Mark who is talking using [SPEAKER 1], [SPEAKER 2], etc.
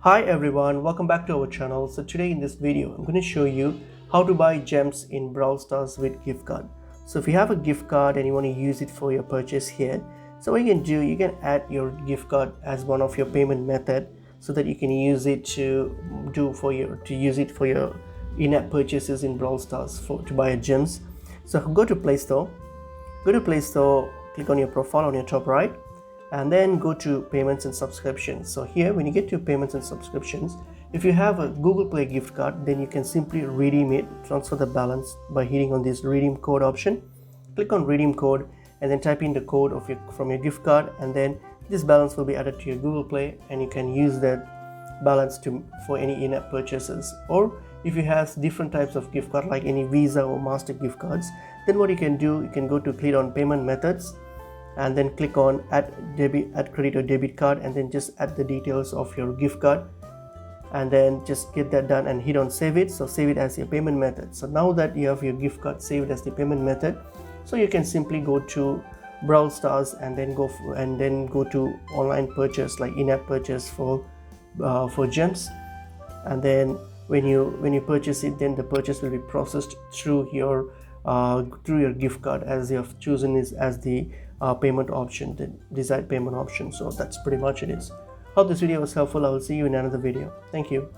[SPEAKER 1] Hi everyone, welcome back to our channel. So today in this video I'm going to show you how to buy gems in Brawl Stars with gift card. So if you have a gift card and you want to use it for your purchase here, so what you can do, you can add your gift card as one of your payment method so that you can use it to use it for your in-app purchases in Brawl Stars to buy gems. So go to Play Store, click on your profile on your top right, and then go to payments and subscriptions. So here when you get to payments and subscriptions, if you have a Google Play gift card, then you can simply redeem it, transfer the balance by hitting on this redeem code option. Click on redeem code and then type in the code from your gift card, and then this balance will be added to your Google Play and you can use that balance for any in-app purchases. Or if you have different types of gift card like any Visa or Master gift cards, then what you can do, you can go to click on payment methods and then click on add credit or debit card, and then just add the details of your gift card and then just get that done and hit on save it. So save it as your payment method. So now that you have your gift card saved as the payment method, so you can simply go to Brawl Stars and then go to online purchase like in-app purchase for gems, and then when you purchase it, then the purchase will be processed through your gift card as you have chosen is as the payment option, the desired payment option. So that's pretty much it is. Hope this video was helpful. I will see you in another video. Thank you.